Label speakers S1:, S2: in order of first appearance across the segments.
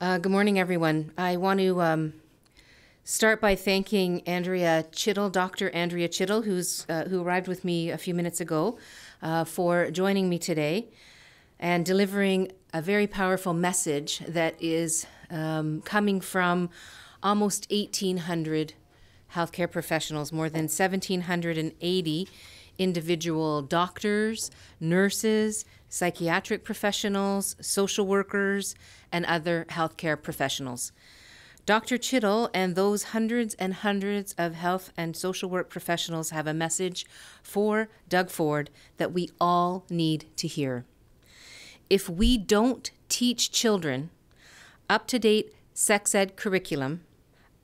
S1: Good morning, everyone. I want to start by thanking Andrea Chittle, Dr. Andrea Chittle, who arrived with me a few minutes ago, for joining me today and delivering a very powerful message that is coming from almost 1,800 healthcare professionals, more than 1,780 individual doctors, nurses, psychiatric professionals, social workers, and other healthcare professionals. Dr. Chittle and those hundreds and hundreds of health and social work professionals have a message for Doug Ford that we all need to hear. If we don't teach children up-to-date sex ed curriculum,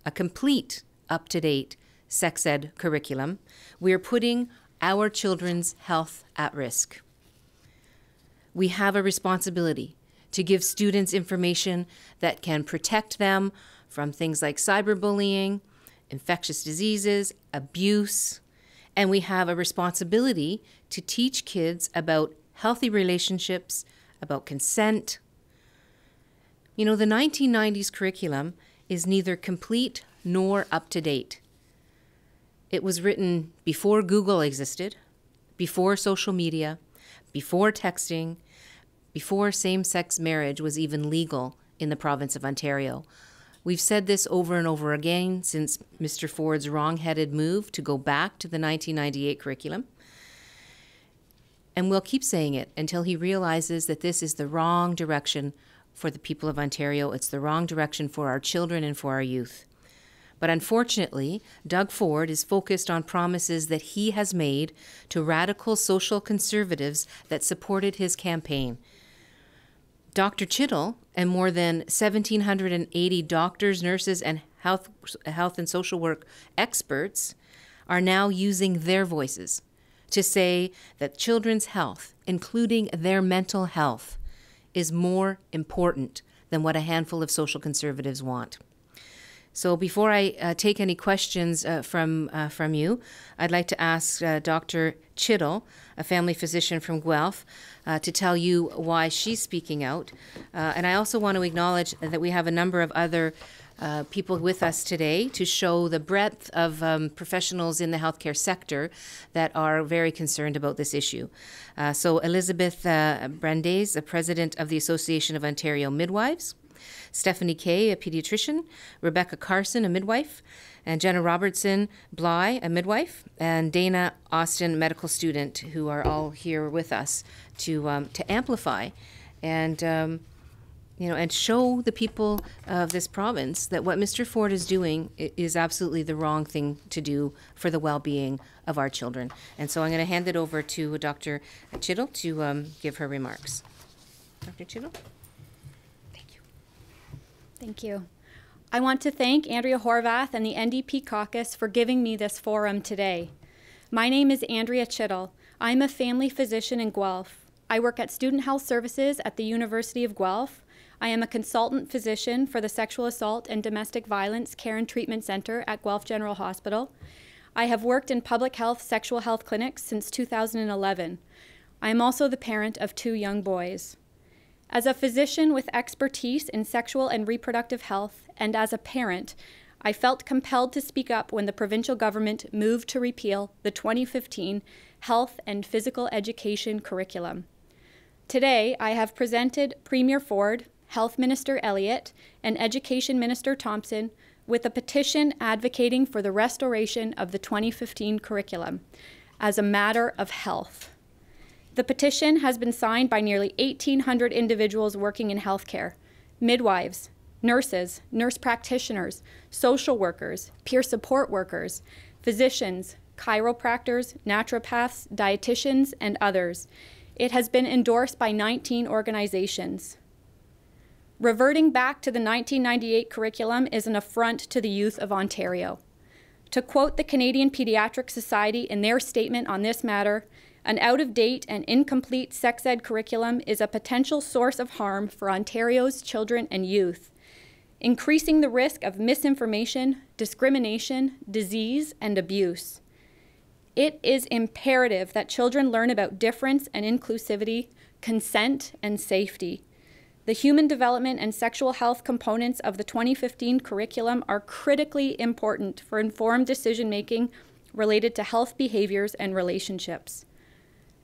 S1: a complete up-to-date sex ed curriculum, we are putting our children's health at risk. We have a responsibility to give students information that can protect them from things like cyberbullying, infectious diseases, abuse, and we have a responsibility to teach kids about healthy relationships, about consent. You know, the 1990s curriculum is neither complete nor up-to-date. It was written before Google existed, before social media, before texting, before same-sex marriage was even legal in the province of Ontario. We've said this over and over again since Mr. Ford's wrong-headed move to go back to the 1998 curriculum. And we'll keep saying it until he realizes that this is the wrong direction for the people of Ontario. It's the wrong direction for our children and for our youth. But unfortunately, Doug Ford is focused on promises that he has made to radical social conservatives that supported his campaign. Dr. Chittle and more than 1,780 doctors, nurses, and health and social work experts are now using their voices to say that children's health, including their mental health, is more important than what a handful of social conservatives want. So before I take any questions from you, I'd like to ask Dr. Chittle, a family physician from Guelph, to tell you why she's speaking out. And I also want to acknowledge that we have a number of other people with us today to show the breadth of professionals in the healthcare sector that are very concerned about this issue. So Elizabeth Brandes, the president of the Association of Ontario Midwives, Stephanie Kay, a pediatrician, Rebecca Carson, a midwife, and Jenna Robertson Bly, a midwife, and Dana Austin, medical student, who are all here with us to amplify and and show the people of this province that what Mr. Ford is doing is absolutely the wrong thing to do for the well-being of our children. And so I'm going to hand it over to Dr. Chittle to give her remarks. Dr. Chittle?
S2: Thank you. I want to thank Andrea Horvath and the NDP caucus for giving me this forum today. My name is Andrea Chittle. I'm a family physician in Guelph. I work at Student Health Services at the University of Guelph. I am a consultant physician for the Sexual Assault and Domestic Violence Care and Treatment Center at Guelph General Hospital. I have worked in public health sexual health clinics since 2011. I am also the parent of 2 young boys. As a physician with expertise in sexual and reproductive health, and as a parent, I felt compelled to speak up when the provincial government moved to repeal the 2015 Health and Physical Education curriculum. Today, I have presented Premier Ford, Health Minister Elliott, and Education Minister Thompson with a petition advocating for the restoration of the 2015 curriculum as a matter of health. The petition has been signed by nearly 1,800 individuals working in healthcare, midwives, nurses, nurse practitioners, social workers, peer support workers, physicians, chiropractors, naturopaths, dietitians, and others. It has been endorsed by 19 organizations. Reverting back to the 1998 curriculum is an affront to the youth of Ontario. To quote the Canadian Pediatric Society in their statement on this matter, an out-of-date and incomplete sex ed curriculum is a potential source of harm for Ontario's children and youth, increasing the risk of misinformation, discrimination, disease, and abuse. It is imperative that children learn about difference and inclusivity, consent, and safety. The human development and sexual health components of the 2015 curriculum are critically important for informed decision-making related to health behaviors and relationships.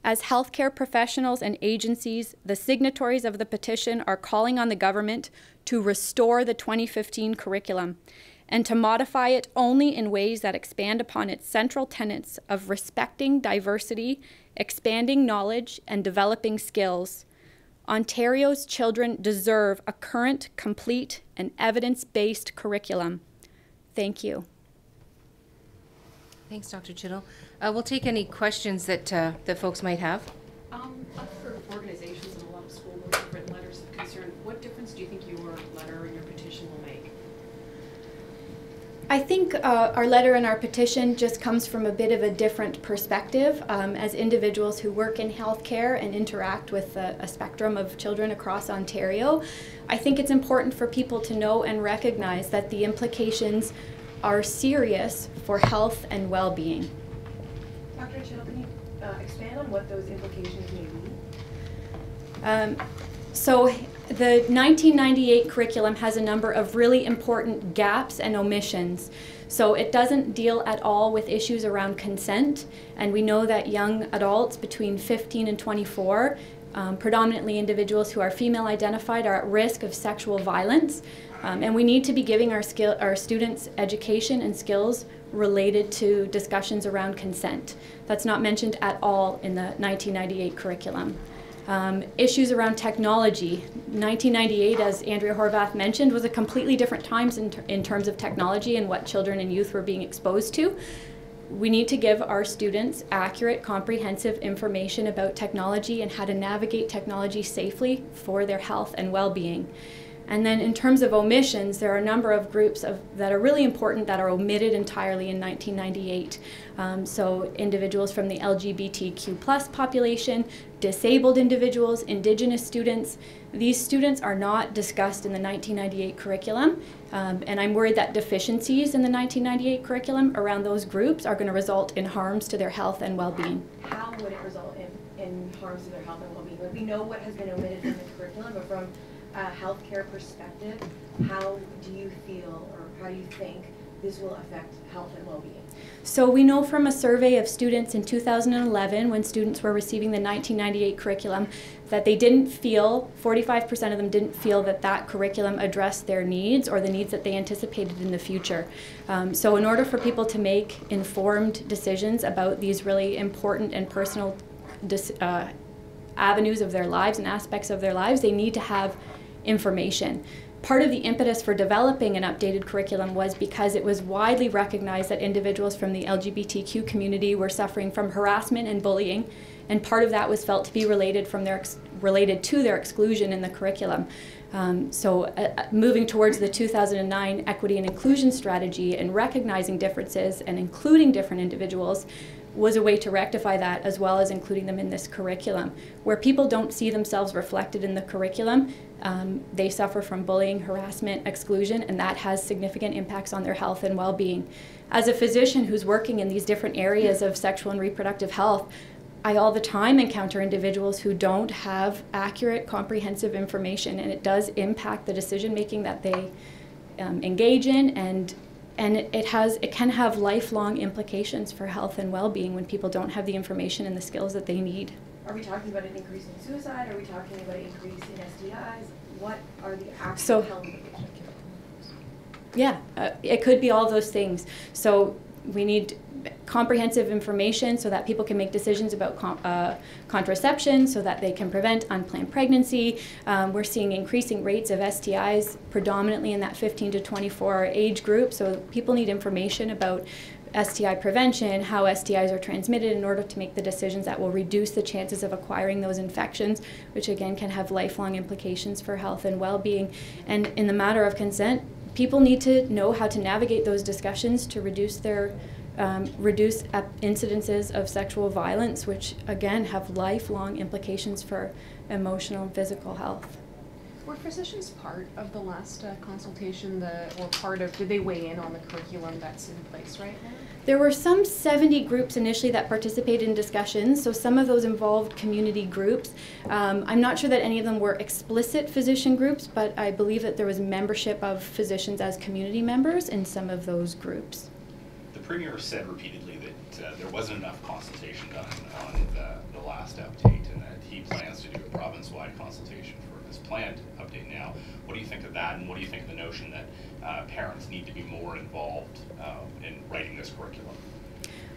S2: As healthcare professionals and agencies, the signatories of the petition are calling on the government to restore the 2015 curriculum and to modify it only in ways that expand upon its central tenets of respecting diversity, expanding knowledge, and developing skills. Ontario's children deserve a current, complete, and evidence-based curriculum. Thank you.
S1: Thanks, Dr. Chittle. We'll take any questions that folks might have.
S3: For organizations and a lot of school boards have written letters of concern. What difference do you think your letter or your petition will make?
S2: I think our letter and our petition just comes from a bit of a different perspective. As individuals who work in healthcare and interact with a spectrum of children across Ontario, I think it's important for people to know and recognize that the implications are serious for health and well-being.
S3: Dr. Chittle, can you expand on what those implications may be?
S2: So the 1998 curriculum has a number of really important gaps and omissions. So it doesn't deal at all with issues around consent, and we know that young adults between 15 and 24, predominantly individuals who are female identified, are at risk of sexual violence. And we need to be giving our students education and skills related to discussions around consent. That's not mentioned at all in the 1998 curriculum. Issues around technology. 1998, as Andrea Horvath mentioned, was a completely different time in terms of technology and what children and youth were being exposed to. We need to give our students accurate, comprehensive information about technology and how to navigate technology safely for their health and well-being. And then in terms of omissions, there are a number of groups that are really important that are omitted entirely in 1998. So individuals from the LGBTQ+ population, disabled individuals, Indigenous students. These students are not discussed in the 1998 curriculum, and I'm worried that deficiencies in the 1998 curriculum around those groups are going to result in harms to their health and well-being.
S3: How would it result in harms to their health and well-being? Like, we know what has been omitted from the curriculum, but from a healthcare perspective, how do you feel or how do you think this will affect health and well-being?
S2: So we know from a survey of students in 2011, when students were receiving the 1998 curriculum, that they didn't feel, 45% of them didn't feel that that curriculum addressed their needs or the needs that they anticipated in the future. So in order for people to make informed decisions about these really important and personal avenues of their lives and aspects of their lives, they need to have information. Part of the impetus for developing an updated curriculum was because it was widely recognized that individuals from the LGBTQ community were suffering from harassment and bullying, and part of that was felt to be related to their exclusion in the curriculum. Moving towards the 2009 Equity and Inclusion Strategy and recognizing differences and including different individuals was a way to rectify that, as well as including them in this curriculum. Where people don't see themselves reflected in the curriculum, they suffer from bullying, harassment, exclusion, and that has significant impacts on their health and well-being. As a physician who's working in these different areas of sexual and reproductive health, I all the time encounter individuals who don't have accurate, comprehensive information, and it does impact the decision-making that they engage in, and it can have lifelong implications for health and well-being when people don't have the information and the skills that they need.
S3: Are we talking about an increase in suicide? Are we talking about an increase in STIs? What are the actual health implications?
S2: Yeah, it could be all those things. So we need comprehensive information so that people can make decisions about contraception, so that they can prevent unplanned pregnancy. We're seeing increasing rates of STIs, predominantly in that 15 to 24 age group. So people need information about STI prevention, how STIs are transmitted, in order to make the decisions that will reduce the chances of acquiring those infections, which again can have lifelong implications for health and well-being. And in the matter of consent, people need to know how to navigate those discussions to reduce their incidences of sexual violence, which again have lifelong implications for emotional and physical health.
S4: Were physicians part of the last consultation, did they weigh in on the curriculum that's in place right now?
S2: There were some 70 groups initially that participated in discussions, so some of those involved community groups. I'm not sure that any of them were explicit physician groups, but I believe that there was membership of physicians as community members in some of those groups.
S5: The Premier said repeatedly that there wasn't enough consultation done on the last update, and that he plans to do a province-wide consultation for this planned update now. What do you think of that, and what do you think of the notion that parents need to be more involved in writing this curriculum?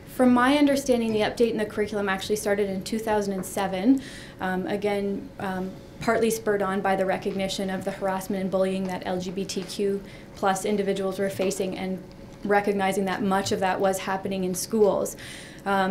S2: From my understanding, the update in the curriculum actually started in 2007, partly spurred on by the recognition of the harassment and bullying that LGBTQ plus individuals were facing, and recognizing that much of that was happening in schools.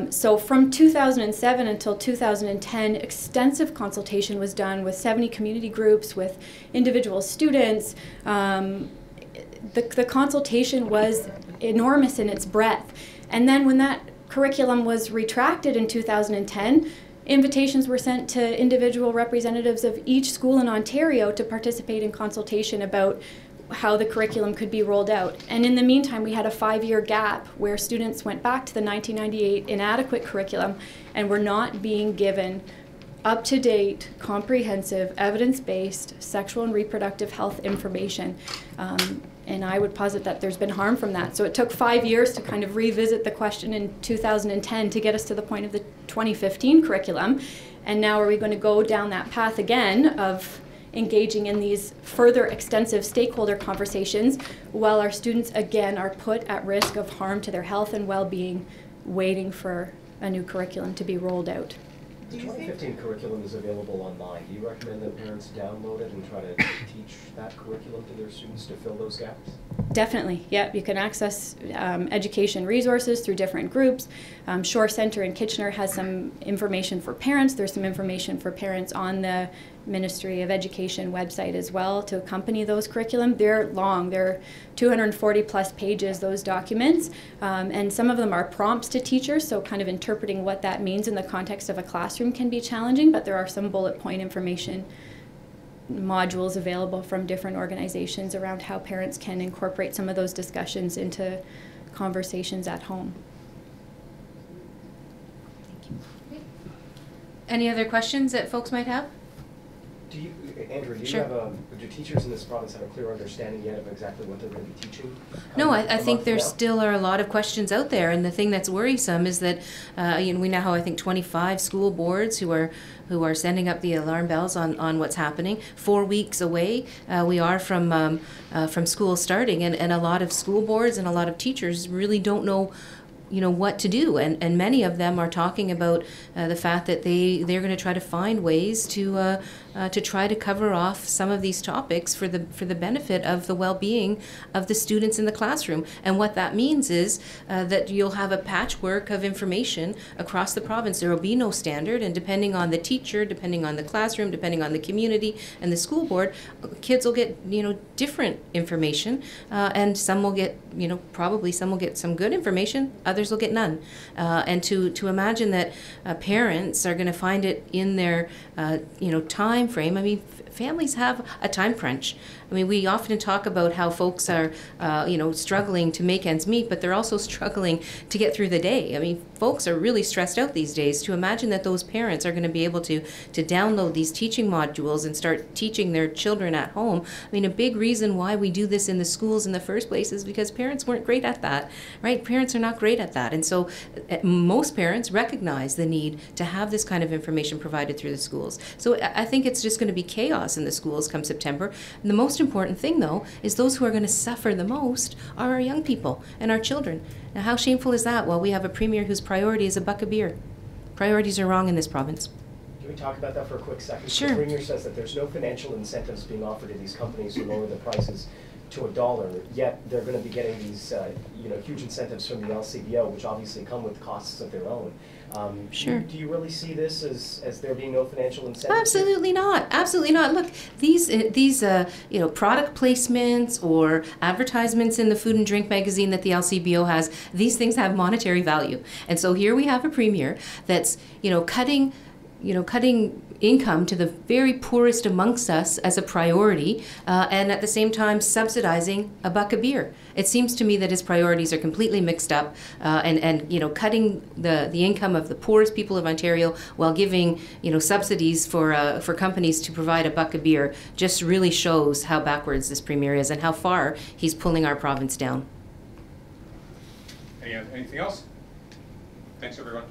S2: So from 2007 until 2010, extensive consultation was done with 70 community groups, with individual students. The consultation was enormous in its breadth. And then when that curriculum was retracted in 2010, invitations were sent to individual representatives of each school in Ontario to participate in consultation about how the curriculum could be rolled out. And in the meantime, we had a 5-year gap where students went back to the 1998 inadequate curriculum and were not being given up-to-date, comprehensive, evidence-based sexual and reproductive health information. And I would posit that there's been harm from that. So it took 5 years to kind of revisit the question in 2010 to get us to the point of the 2015 curriculum. And now are we going to go down that path again of engaging in these further extensive stakeholder conversations while our students again are put at risk of harm to their health and well-being, waiting for a new curriculum to be rolled out?
S6: The 2015 curriculum is available online. Do you recommend that parents download it and try to teach that curriculum to their students to fill those gaps?
S2: Definitely, yeah. You can access education resources through different groups. Shore Centre in Kitchener has some information for parents. There's some information for parents on the Ministry of Education website as well to accompany those curriculum. They're long. They're 240 plus pages, those documents. And some of them are prompts to teachers, so kind of interpreting what that means in the context of a classroom can be challenging, but there are some bullet point information modules available from different organizations around how parents can incorporate some of those discussions into conversations at home.
S1: Any other questions that folks might have?
S6: Andrew, do teachers in this province have a clear understanding yet of exactly what they're going to be teaching?
S1: No, I think there still are a lot of questions out there, and the thing that's worrisome is that we now have, I think, 25 school boards who are sending up the alarm bells on what's happening. 4 weeks away we are from school starting, and a lot of school boards and a lot of teachers really don't know what to do, and many of them are talking about the fact that they're going to try to find ways to try to cover off some of these topics for the benefit of the well-being of the students in the classroom. And what that means is that you'll have a patchwork of information across the province. There will be no standard, and depending on the teacher, depending on the classroom, depending on the community and the school board, kids will get different information, and some will get probably some will get some good information, others will get none. And to imagine that parents are going to find it in their time frame. I mean, families have a time crunch. I mean, we often talk about how folks are, struggling to make ends meet, but they're also struggling to get through the day. I mean, folks are really stressed out these days. To imagine that those parents are going to be able to download these teaching modules and start teaching their children at home. I mean, a big reason why we do this in the schools in the first place is because parents weren't great at that, right? Parents are not great at that. And so most parents recognize the need to have this kind of information provided through the schools. So I think it's just going to be chaos in the schools come September. And the most important thing, though, is those who are going to suffer the most are our young people and our children. Now, how shameful is that? Well, we have a premier whose priority is a buck of beer. Priorities are wrong in this province.
S6: Can we talk about that for a quick second?
S1: Sure.
S6: The premier says that there's no financial incentives being offered to these companies who lower the prices to $1, yet they're going to be getting these huge incentives from the LCBO, which obviously come with costs of their own.
S1: Sure.
S6: Do you really see this as there being no financial incentives?
S1: Absolutely not. Absolutely not. Look, these product placements or advertisements in the Food and Drink magazine that the LCBO has, these things have monetary value. And so here we have a premier that's cutting income to the very poorest amongst us as a priority, and at the same time subsidizing a buck a beer. It seems to me that his priorities are completely mixed up, and you know, cutting the income of the poorest people of Ontario while giving, you know, subsidies for companies to provide a buck a beer just really shows how backwards this premier is and how far he's pulling our province down.
S7: Anything else? Thanks, everyone.